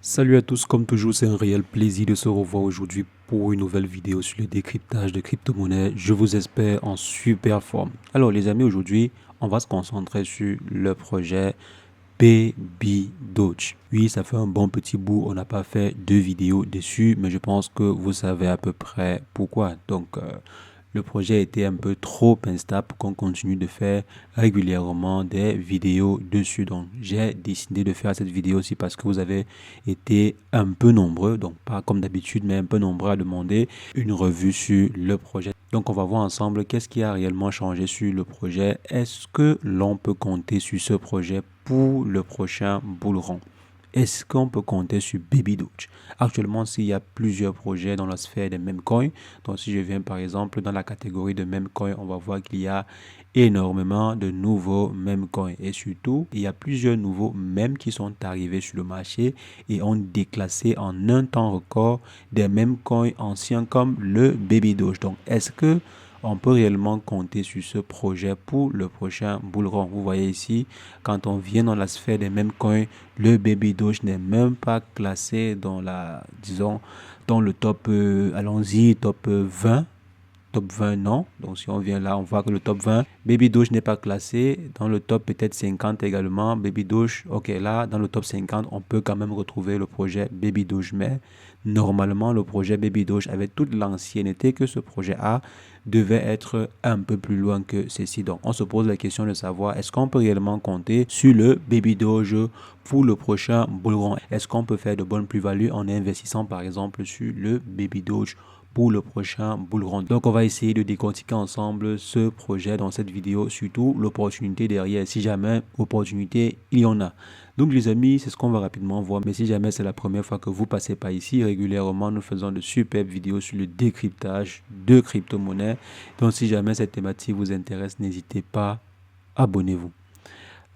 Salut à tous, comme toujours, c'est un réel plaisir de se revoir aujourd'hui pour une nouvelle vidéo sur le décryptage de crypto-monnaies. Je vous espère en super forme. Alors les amis, aujourd'hui, on va se concentrer sur le projet Baby Doge. Oui, ça fait un bon petit bout, on n'a pas fait de vidéo dessus, mais je pense que vous savez à peu près pourquoi. Le projet était un peu trop instable pour qu'on continue de faire régulièrement des vidéos dessus. Donc, j'ai décidé de faire cette vidéo aussi parce que vous avez été un peu nombreux, donc pas comme d'habitude, mais un peu nombreux à demander une revue sur le projet. Donc, on va voir ensemble qu'est-ce qui a réellement changé sur le projet. Est-ce que l'on peut compter sur ce projet pour le prochain bull run? Est-ce qu'on peut compter sur Baby Doge? Actuellement, s'il y a plusieurs projets dans la sphère des meme coins, donc si je viens par exemple dans la catégorie de meme coins, on va voir qu'il y a énormément de nouveaux meme coins. Et surtout, il y a plusieurs nouveaux mèmes qui sont arrivés sur le marché et ont déclassé en un temps record des meme coins anciens comme le Baby Doge. Donc, est-ce que on peut réellement compter sur ce projet pour le prochain bull run? Vous voyez ici, quand on vient dans la sphère des meme coins, le Baby Doge n'est même pas classé dans disons, dans le top, allons-y, top 20. Top 20, non. Donc, si on vient là, on voit que le top 20, Baby Doge n'est pas classé. Dans le top peut-être 50 également, Baby Doge, ok, là, dans le top 50, on peut quand même retrouver le projet Baby Doge. Mais normalement, le projet Baby Doge, avec toute l'ancienneté que ce projet a, devait être un peu plus loin que ceci. Donc, on se pose la question de savoir, est-ce qu'on peut réellement compter sur le Baby Doge pour le prochain bull run? Est-ce qu'on peut faire de bonnes plus-values en investissant, par exemple, sur le Baby Doge pour le prochain bull run? Donc, on va essayer de décortiquer ensemble ce projet dans cette vidéo, surtout l'opportunité derrière, si jamais opportunité il y en a. Donc les amis, c'est ce qu'on va rapidement voir. Mais si jamais c'est la première fois que vous passez par ici, régulièrement nous faisons de superbes vidéos sur le décryptage de crypto-monnaies. Donc si jamais cette thématique vous intéresse, n'hésitez pas, abonnez-vous.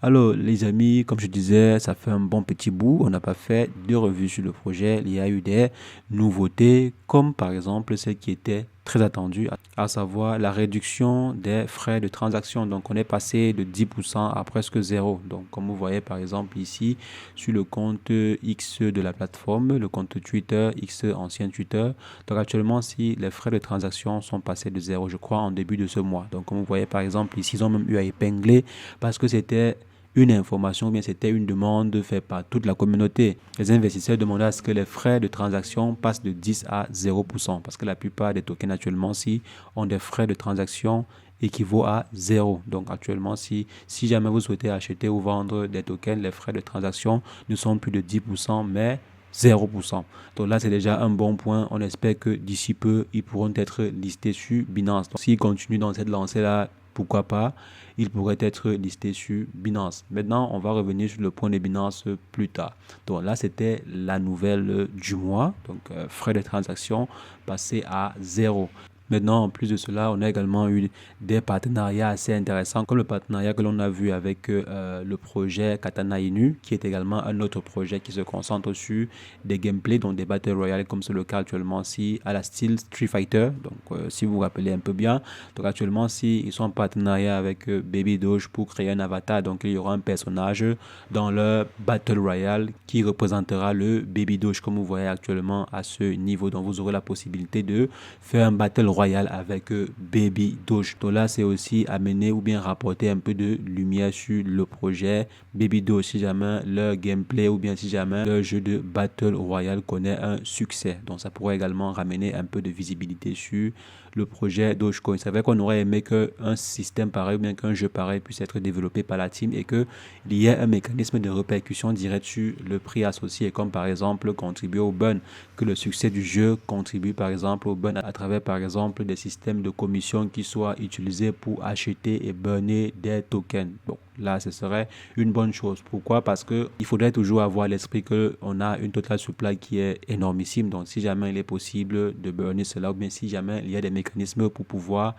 Alors, les amis, comme je disais, ça fait un bon petit bout. On n'a pas fait de revue sur le projet. Il y a eu des nouveautés, comme par exemple celle qui était très attendue, à savoir la réduction des frais de transaction. Donc, on est passé de 10% à presque zéro. Donc, comme vous voyez par exemple ici, sur le compte X de la plateforme, le compte Twitter, X ancien Twitter. Donc, actuellement, si les frais de transaction sont passés de zéro, je crois, en début de ce mois. Donc, comme vous voyez par exemple ici, ils ont même eu à épingler parce que c'était une information, bien c'était une demande faite par toute la communauté. Les investisseurs demandaient à ce que les frais de transaction passent de 10 à 0%, parce que la plupart des tokens actuellement-ci ont des frais de transaction équivaut à zéro. Donc actuellement, si jamais vous souhaitez acheter ou vendre des tokens, les frais de transaction ne sont plus de 10%, mais 0%. Donc là, c'est déjà un bon point. On espère que d'ici peu, ils pourront être listés sur Binance. Donc, s'ils continuent dans cette lancée-là, pourquoi pas, ils pourraient être listés sur Binance. Maintenant, on va revenir sur le point de Binance plus tard. Donc là, c'était la nouvelle du mois. Donc, frais de transaction passés à zéro. Maintenant, en plus de cela, on a également eu des partenariats assez intéressants, comme le partenariat que l'on a vu avec le projet Katana Inu, qui est également un autre projet qui se concentre sur des gameplays, donc des Battle Royale, comme c'est le cas actuellement si à la style Street Fighter. Donc, si vous vous rappelez un peu bien, donc actuellement, si ils sont en partenariat avec Baby Doge pour créer un avatar, donc il y aura un personnage dans leur Battle Royale qui représentera le Baby Doge, comme vous voyez actuellement à ce niveau. Donc, vous aurez la possibilité de faire un Battle Royale avec Baby Doge. Donc là, c'est aussi amener ou bien rapporter un peu de lumière sur le projet Baby Doge, si jamais leur gameplay ou bien si jamais leur jeu de Battle Royale connaît un succès. Donc ça pourrait également ramener un peu de visibilité sur le projet Dogecoin. C'est vrai qu'on aurait aimé qu'un système pareil ou bien qu'un jeu pareil puisse être développé par la team et qu'il y ait un mécanisme de répercussion directe sur le prix associé, comme par exemple contribuer au burn, que le succès du jeu contribue par exemple au burn à travers par exemple des systèmes de commission qui soient utilisés pour acheter et burner des tokens. Bon, là, ce serait une bonne chose. Pourquoi? Parce que il faudrait toujours avoir à l'esprit qu'on a une total supply qui est énormissime. Donc, si jamais il est possible de burner cela ou bien si jamais il y a des mécanismes pour pouvoir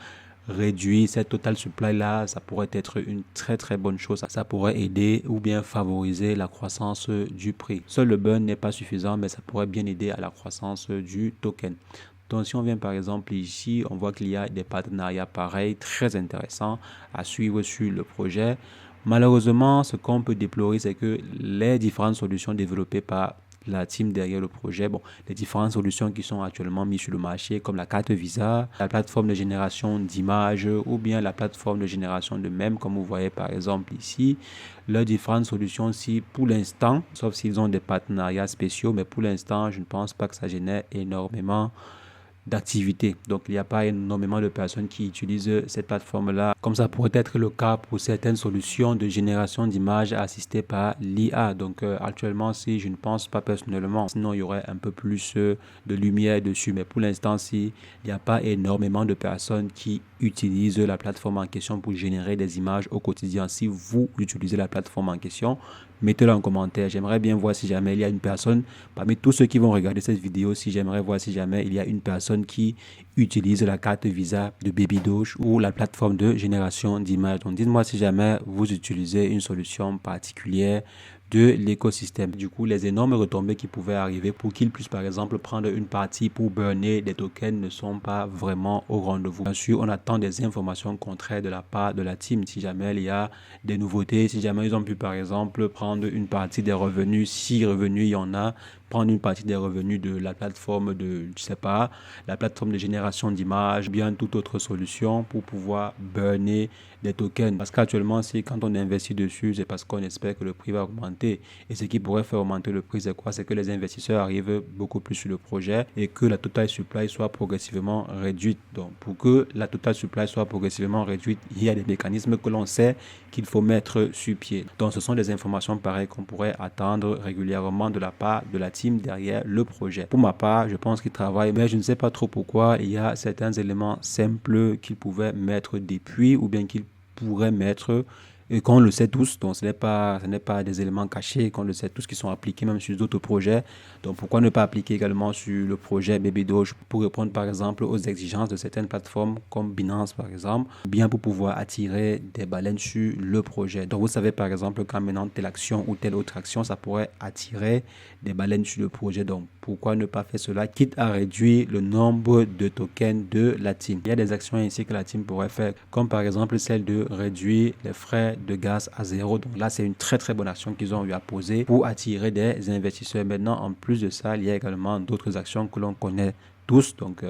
réduire cette total supply là, ça pourrait être une très très bonne chose. Ça pourrait aider ou bien favoriser la croissance du prix. Seul le burn n'est pas suffisant, mais ça pourrait bien aider à la croissance du token. Donc si on vient par exemple ici, on voit qu'il y a des partenariats pareils très intéressants à suivre sur le projet. Malheureusement, ce qu'on peut déplorer, c'est que les différentes solutions développées par la team derrière le projet. Bon, les différentes solutions qui sont actuellement mises sur le marché, comme la carte Visa, la plateforme de génération d'images ou bien la plateforme de génération de mèmes, comme vous voyez par exemple ici. Leurs différentes solutions aussi, pour l'instant, sauf s'ils ont des partenariats spéciaux, mais pour l'instant, je ne pense pas que ça génère énormément d'activité. Donc, il n'y a pas énormément de personnes qui utilisent cette plateforme-là, comme ça pourrait être le cas pour certaines solutions de génération d'images assistées par l'IA. Donc, actuellement, si je ne pense pas personnellement, sinon il y aurait un peu plus de lumière dessus. Mais pour l'instant, si il n'y a pas énormément de personnes qui utilisent la plateforme en question pour générer des images au quotidien. Si vous utilisez la plateforme en question, mettez-le en commentaire. J'aimerais bien voir si jamais il y a une personne, parmi tous ceux qui vont regarder cette vidéo, si j'aimerais voir si jamais il y a une personne qui utilise la carte Visa de Babydoge ou la plateforme de génération d'images. Donc dites-moi si jamais vous utilisez une solution particulière de l'écosystème. Du coup, les énormes retombées qui pouvaient arriver pour qu'ils puissent par exemple prendre une partie pour burner des tokens ne sont pas vraiment au rendez-vous. Bien sûr, on attend des informations contraires de la part de la team. Si jamais il y a des nouveautés, si jamais ils ont pu par exemple prendre une partie des revenus, si revenus il y en a, prendre une partie des revenus de la plateforme de, je sais pas, la plateforme de génération d'images, bien toute autre solution pour pouvoir burner des tokens. Parce qu'actuellement, si quand on investit dessus, c'est parce qu'on espère que le prix va augmenter. Et ce qui pourrait faire augmenter le prix, c'est quoi? C'est que les investisseurs arrivent beaucoup plus sur le projet et que la total supply soit progressivement réduite. Donc, pour que la total supply soit progressivement réduite, il y a des mécanismes que l'on sait qu'il faut mettre sur pied. Donc, ce sont des informations pareilles qu'on pourrait attendre régulièrement de la part de la team derrière le projet. Pour ma part, je pense qu'ils travaillent, mais je ne sais pas trop pourquoi il y a certains éléments simples qu'ils pouvaient mettre depuis ou bien qu'ils pourraient mettre et qu'on le sait tous. Donc, ce n'est pas des éléments cachés, qu'on le sait tous, qui sont appliqués même sur d'autres projets. Donc, pourquoi ne pas appliquer également sur le projet Babydoge pour répondre par exemple aux exigences de certaines plateformes comme Binance par exemple, bien pour pouvoir attirer des baleines sur le projet. Donc, vous savez par exemple quand maintenant telle action ou telle autre action, ça pourrait attirer des baleines sur le projet. Donc, pourquoi ne pas faire cela, quitte à réduire le nombre de tokens de la team. Il y a des actions ici que la team pourrait faire, comme par exemple celle de réduire les frais de gaz à zéro. Donc là, c'est une très très bonne action qu'ils ont eu à poser pour attirer des investisseurs. Maintenant, en plus de ça, il y a également d'autres actions que l'on connaît tous, donc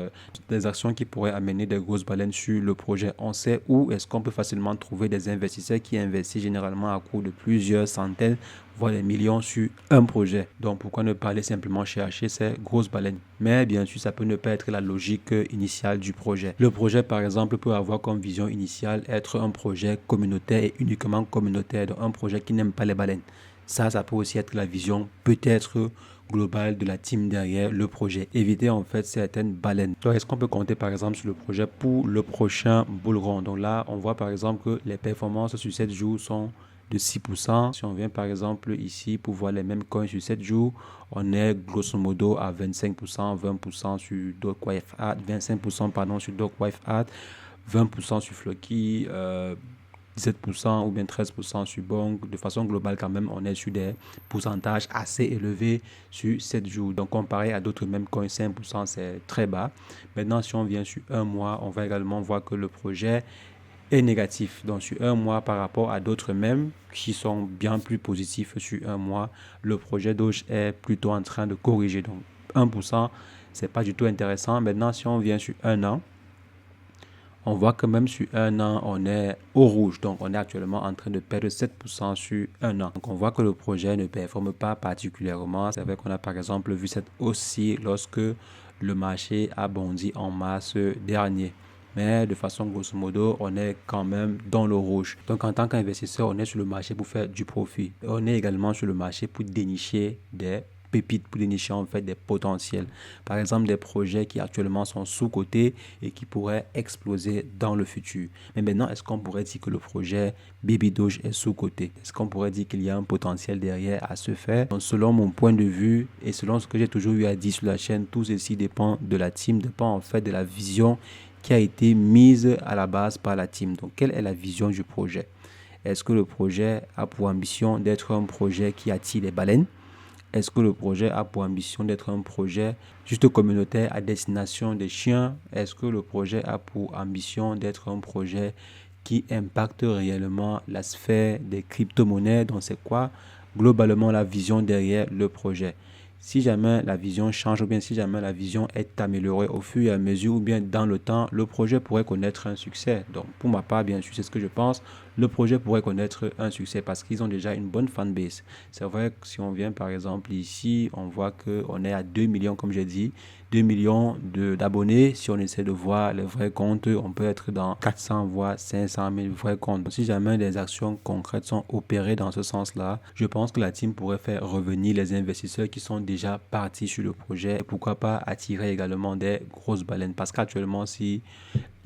des actions qui pourraient amener des grosses baleines sur le projet. On sait où est-ce qu'on peut facilement trouver des investisseurs qui investissent généralement à coût de plusieurs centaines, voire des millions sur un projet. Donc pourquoi ne pas aller simplement chercher ces grosses baleines? Mais bien sûr, ça peut ne pas être la logique initiale du projet. Le projet, par exemple, peut avoir comme vision initiale être un projet communautaire et uniquement communautaire, donc un projet qui n'aime pas les baleines. Ça peut aussi être la vision peut-être globale de la team derrière le projet. Éviter en fait certaines baleines. Donc, est-ce qu'on peut compter par exemple sur le projet pour le prochain bull run? Donc là, on voit par exemple que les performances sur 7 jours sont de 6%. Si on vient par exemple ici pour voir les mêmes coins sur 7 jours, on est grosso modo à 25%, 20% sur DocWiFi, 25% pardon sur DocWiFi, 20% sur Floki, 17% ou bien 13% sur Bonk. De façon globale, quand même, on est sur des pourcentages assez élevés sur 7 jours. Donc, comparé à d'autres mêmes coins, 5%, c'est très bas. Maintenant, si on vient sur un mois, on va également voir que le projet est négatif. Donc, sur un mois, par rapport à d'autres mêmes qui sont bien plus positifs sur un mois, le projet Doge est plutôt en train de corriger. Donc, 1%, c'est pas du tout intéressant. Maintenant, si on vient sur un an, on voit que même sur un an, on est au rouge. Donc, on est actuellement en train de perdre 7% sur un an. Donc, on voit que le projet ne performe pas particulièrement. C'est vrai qu'on a par exemple vu cette hausse lorsque le marché a bondi en mars dernier. Mais de façon grosso modo, on est quand même dans le rouge. Donc, en tant qu'investisseur, on est sur le marché pour faire du profit. On est également sur le marché pour dénicher des pépites, pour dénicher en fait des potentiels. Par exemple, des projets qui actuellement sont sous-cotés et qui pourraient exploser dans le futur. Mais maintenant, est-ce qu'on pourrait dire que le projet Babydoge est sous-coté? Est-ce qu'on pourrait dire qu'il y a un potentiel derrière à se faire? Donc, selon mon point de vue et selon ce que j'ai toujours eu à dire sur la chaîne, tout ceci dépend de la team, dépend en fait de la vision qui a été mise à la base par la team. Donc, quelle est la vision du projet? Est-ce que le projet a pour ambition d'être un projet qui attire les baleines? Est-ce que le projet a pour ambition d'être un projet juste communautaire à destination des chiens? Est-ce que le projet a pour ambition d'être un projet qui impacte réellement la sphère des crypto-monnaies? Donc, c'est quoi globalement la vision derrière le projet? si jamais la vision change ou bien si jamais la vision est améliorée au fur et à mesure ou bien dans le temps, le projet pourrait connaître un succès. Donc pour ma part, bien sûr, c'est ce que je pense, le projet pourrait connaître un succès parce qu'ils ont déjà une bonne fanbase. C'est vrai que si on vient par exemple ici, on voit qu'on est à 2 millions comme j'ai dit, 2 millions d'abonnés. Si on essaie de voir les vrais comptes, on peut être dans 400 voire 500 000 vrais comptes. Si jamais des actions concrètes sont opérées dans ce sens-là, je pense que la team pourrait faire revenir les investisseurs qui sont déjà partis sur le projet. Et pourquoi pas attirer également des grosses baleines. Parce qu'actuellement, si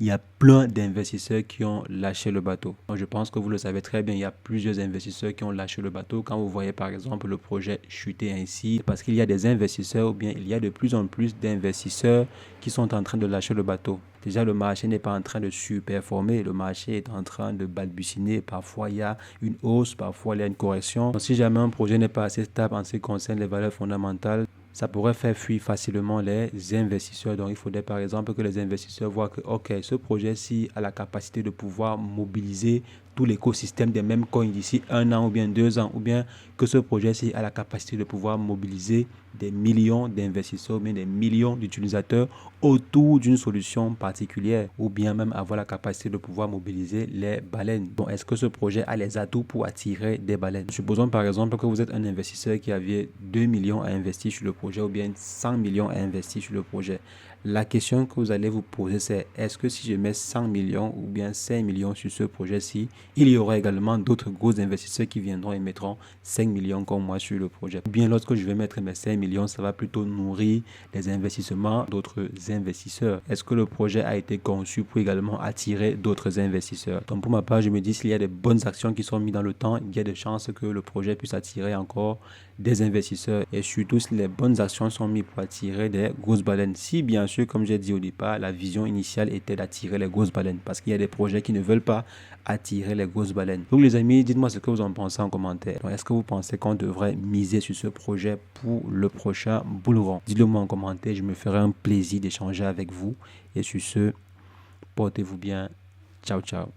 il y a plein d'investisseurs qui ont lâché le bateau. Donc, je pense que vous le savez très bien, il y a plusieurs investisseurs qui ont lâché le bateau. Quand vous voyez par exemple le projet chuter ainsi, parce qu'il y a des investisseurs ou bien il y a de plus en plus d'investisseurs qui sont en train de lâcher le bateau. Déjà, le marché n'est pas en train de surperformer, le marché est en train de balbutiner. Parfois, il y a une hausse, parfois, il y a une correction. Donc, si jamais un projet n'est pas assez stable en ce qui concerne les valeurs fondamentales, ça pourrait faire fuir facilement les investisseurs. Donc, il faudrait par exemple que les investisseurs voient que, OK, ce projet-ci a la capacité de pouvoir mobiliser tout l'écosystème des mêmes coins d'ici 1 an ou bien 2 ans, ou bien que ce projet-ci a la capacité de pouvoir mobiliser des millions d'investisseurs ou bien des millions d'utilisateurs autour d'une solution particulière, ou bien même avoir la capacité de pouvoir mobiliser les baleines. Bon, est-ce que ce projet a les atouts pour attirer des baleines? Supposons par exemple que vous êtes un investisseur qui avait 2 millions à investir sur le projet ou bien 100 millions à investir sur le projet. La question que vous allez vous poser, c'est est-ce que si je mets 100 millions ou bien 5 millions sur ce projet-ci, il y aura également d'autres gros investisseurs qui viendront et mettront 5 millions comme moi sur le projet. Ou bien lorsque je vais mettre mes 5 millions, ça va plutôt nourrir les investissements d'autres investisseurs. Est-ce que le projet a été conçu pour également attirer d'autres investisseurs? Donc pour ma part, je me dis s'il y a des bonnes actions qui sont mises dans le temps, il y a des chances que le projet puisse attirer encore des investisseurs, et surtout si les bonnes actions sont mises pour attirer des grosses baleines. Si bien sûr, comme j'ai dit au départ, la vision initiale était d'attirer les grosses baleines, parce qu'il y a des projets qui ne veulent pas attirer les grosses baleines. Donc les amis, dites-moi ce que vous en pensez en commentaire. Est-ce que vous pensez qu'on devrait miser sur ce projet pour le prochain bull run? Dites-le moi en commentaire, je me ferai un plaisir d'échanger avec vous. Et sur ce, portez-vous bien. Ciao, ciao.